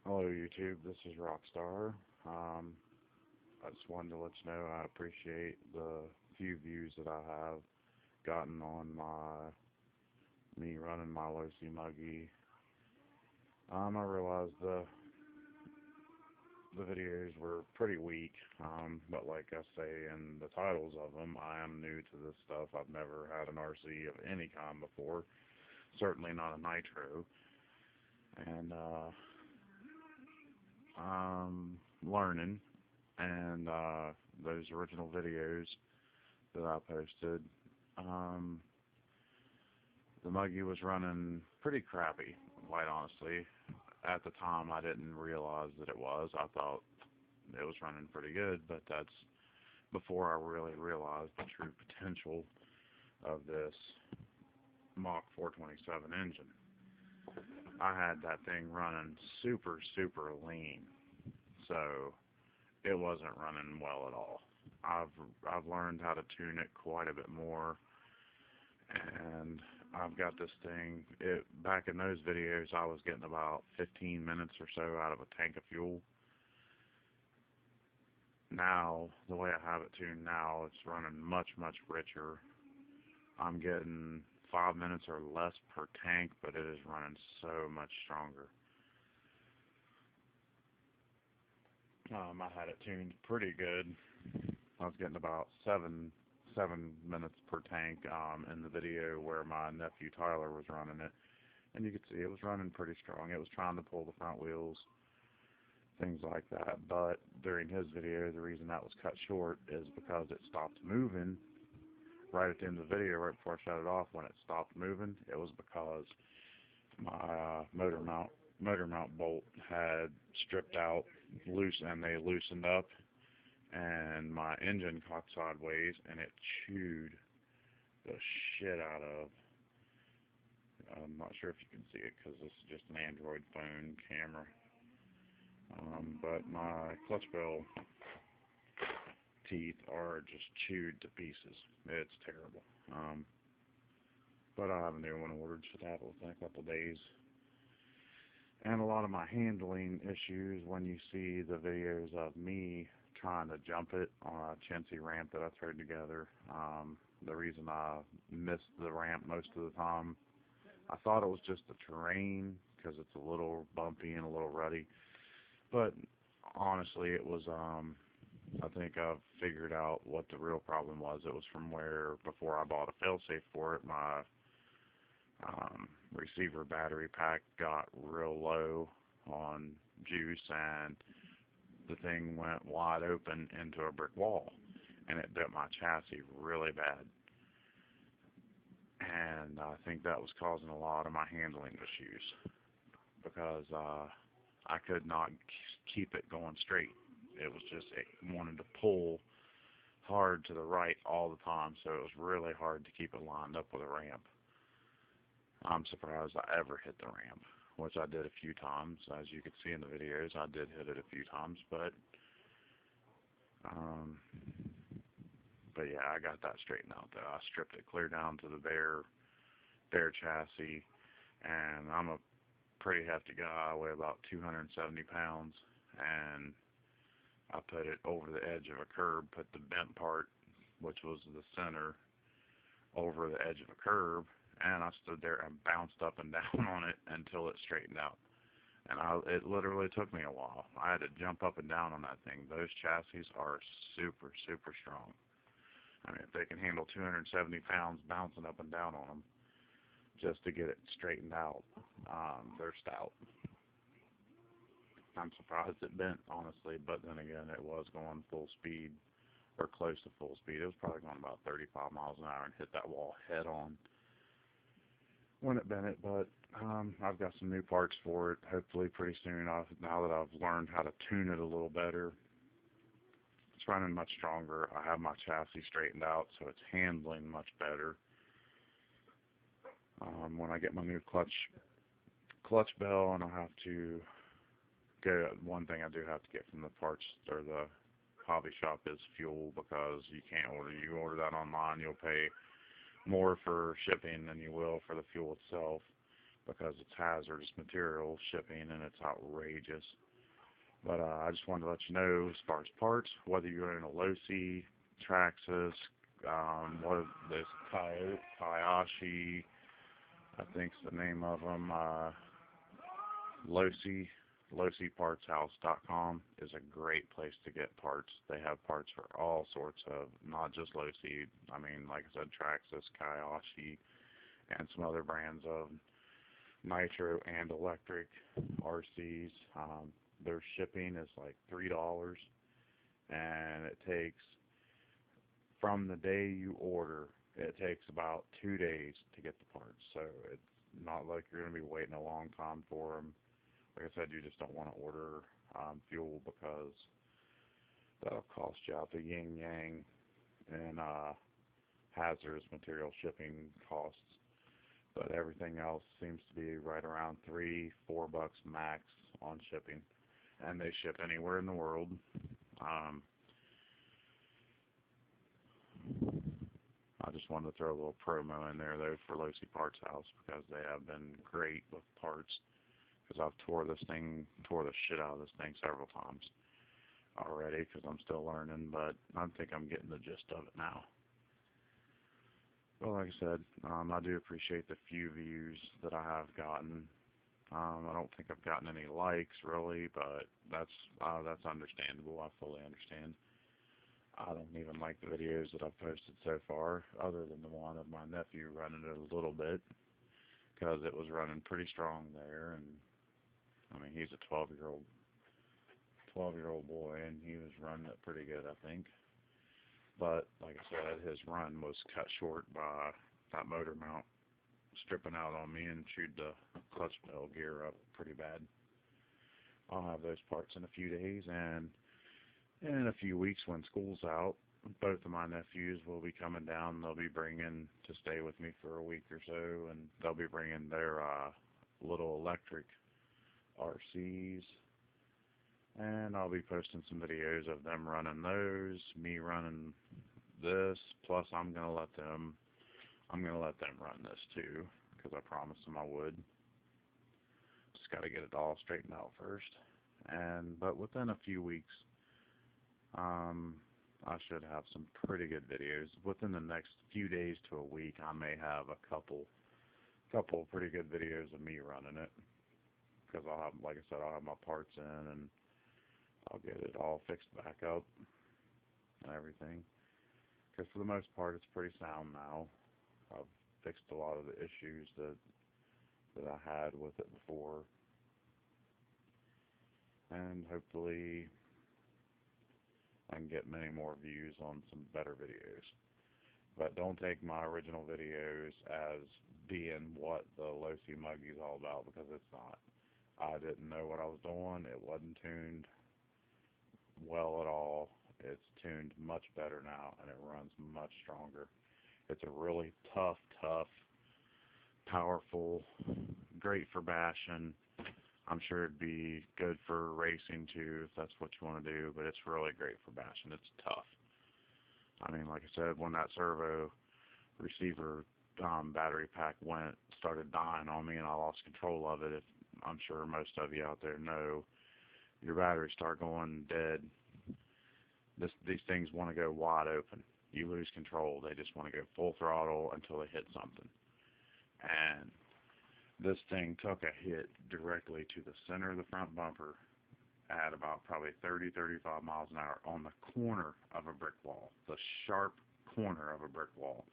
Hello YouTube, this is Rockstar. I just wanted to let you know I appreciate the few views that I have gotten on me running my low-C muggy. I realized the videos were pretty weak, but like I say in the titles of them, I am new to this stuff. I've never had an RC of any kind before, certainly not a nitro, and I'm learning. And those original videos that I posted, um, the muggy was running pretty crappy, quite honestly. At the time, I didn't realize that it was. I thought it was running pretty good, but that's before I really realized the true potential of this Mach 427 engine. I had that thing running super, super lean, so it wasn't running well at all. I've learned how to tune it quite a bit more, and I've got this thing. Back in those videos, I was getting about 15 minutes or so out of a tank of fuel. Now, the way I have it tuned now, it's running much, much richer. I'm getting 5 minutes or less per tank, but it is running so much stronger. I had it tuned pretty good. I was getting about seven minutes per tank in the video where my nephew Tyler was running it, and you could see it was running pretty strong. It was trying to pull the front wheels, things like that. But during his video, the reason that was cut short is because it stopped moving right at the end of the video, right before I shut it off. When it stopped moving, it was because my motor mount bolt had stripped out loose, and they loosened up, and my engine caught sideways, and it chewed the shit out of. I'm not sure if you can see it because this is just an Android phone camera, but my clutch bell teeth are just chewed to pieces. It's terrible. But I have a new one ordered, should have it within a couple of days. And a lot of my handling issues when you see the videos of me trying to jump it on a chintzy ramp that I threw together. The reason I missed the ramp most of the time, I thought it was just the terrain because it's a little bumpy and a little ruddy. But honestly, it was, I think I've figured out what the real problem was. It was from where, before I bought a failsafe for it, my receiver battery pack got real low on juice, and the thing went wide open into a brick wall, and it bit my chassis really bad. And I think that was causing a lot of my handling issues because I could not keep it going straight. It was just, it wanted to pull hard to the right all the time, so it was really hard to keep it lined up with a ramp. I'm surprised I ever hit the ramp, which I did a few times. As you could see in the videos, I did hit it a few times, but yeah, I got that straightened out though. I stripped it clear down to the bare chassis, and I'm a pretty hefty guy. I weigh about 270 pounds, and I put it over the edge of a curb, put the bent part, which was the center, over the edge of a curb, and I stood there and bounced up and down on it until it straightened out. And it literally took me a while. I had to jump up and down on that thing. Those chassis are super, super strong. I mean, if they can handle 270 pounds bouncing up and down on them just to get it straightened out, they're stout. I'm surprised it bent, honestly, but then again, it was going full speed, or close to full speed. It was probably going about 35 miles an hour and hit that wall head on when it bent it. But I've got some new parts for it, hopefully pretty soon. Now that I've learned how to tune it a little better, it's running much stronger. I have my chassis straightened out, so it's handling much better. When I get my new clutch bell, and I'll have to go, one thing I do have to get from the parts or the hobby shop is fuel, because you order that online, you'll pay more for shipping than you will for the fuel itself. because it's hazardous material shipping and it's outrageous. But I just wanted to let you know as far as parts, whether you're in a Losi, Traxxas, what is this, Kayashi, I think's the name of them, Losi, LosiPartsHouse.com is a great place to get parts. They have parts for all sorts of, not just Losi, I mean, like I said, Traxxas, Kayashi, and some other brands of nitro and electric RCs. Their shipping is like $3, and it takes, from the day you order, it takes about 2 days to get the parts. So it's not like you're going to be waiting a long time for them. Like I said, you just don't want to order fuel because that'll cost you out the yin yang and hazardous material shipping costs. But everything else seems to be right around $3-4 max on shipping, and they ship anywhere in the world. I just wanted to throw a little promo in there though for Losi Parts House because they have been great with parts. Because I've tore the shit out of this thing several times already because I'm still learning, but I think I'm getting the gist of it now. Well, like I said, I do appreciate the few views that I have gotten. I don't think I've gotten any likes really, but that's understandable. I fully understand. I don't even like the videos that I've posted so far, other than the one of my nephew running it a little bit, because it was running pretty strong there, and I mean he's a 12-year-old boy, and he was running it pretty good, I think. But like I said, his run was cut short by that motor mount stripping out on me and chewed the clutch pedal gear up pretty bad. I'll have those parts in a few days, and in a few weeks when school's out, both of my nephews will be coming down. They'll be bringing to stay with me for a week or so, and they'll be bringing their little electric RCs, and I'll be posting some videos of them running those, me running this, plus I'm gonna let them run this too, because I promised them I would. Just got to get it all straightened out first, but within a few weeks, I should have some pretty good videos. Within the next few days to a week, I may have a couple pretty good videos of me running it, because I'll have, like I said, I'll have my parts in, and I'll get it all fixed back up and everything. Because for the most part, it's pretty sound now. I've fixed a lot of the issues that I had with it before, and hopefully I can get many more views on some better videos. But don't take my original videos as being what the Losi Muggy is all about, because it's not. I didn't know what I was doing. It wasn't tuned well at all. It's tuned much better now, and it runs much stronger. It's a really tough, powerful, great for bashing. I'm sure it'd be good for racing too, if that's what you want to do, but it's really great for bashing. It's tough. I mean, like I said, when that servo receiver battery pack started dying on me and I lost control of it, I'm sure most of you out there know, your batteries start going dead. These things want to go wide open. You lose control. They just want to go full throttle until they hit something. And this thing took a hit directly to the center of the front bumper at about probably 30-35 miles an hour on the corner of a brick wall, the sharp corner of a brick wall.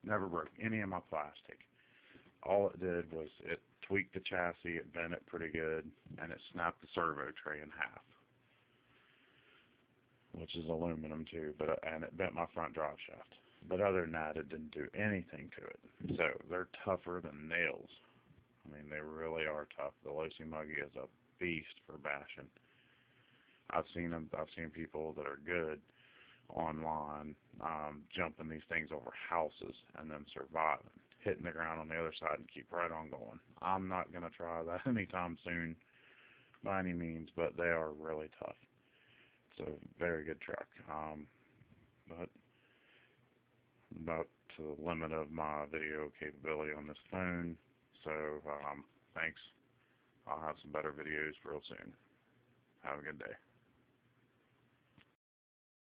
Never broke any of my plastic. All it did was it tweaked the chassis, it bent it pretty good, and it snapped the servo tray in half, which is aluminum too, and it bent my front drive shaft. But other than that, it didn't do anything to it. So they're tougher than nails. I mean, they really are tough. The Losi Muggy is a beast for bashing. I've seen people that are good online jumping these things over houses and then surviving, hitting the ground on the other side and keep right on going. I'm not going to try that anytime soon by any means, but they are really tough. It's a very good truck. But about to the limit of my video capability on this phone, So thanks. I'll have some better videos real soon. Have a good day.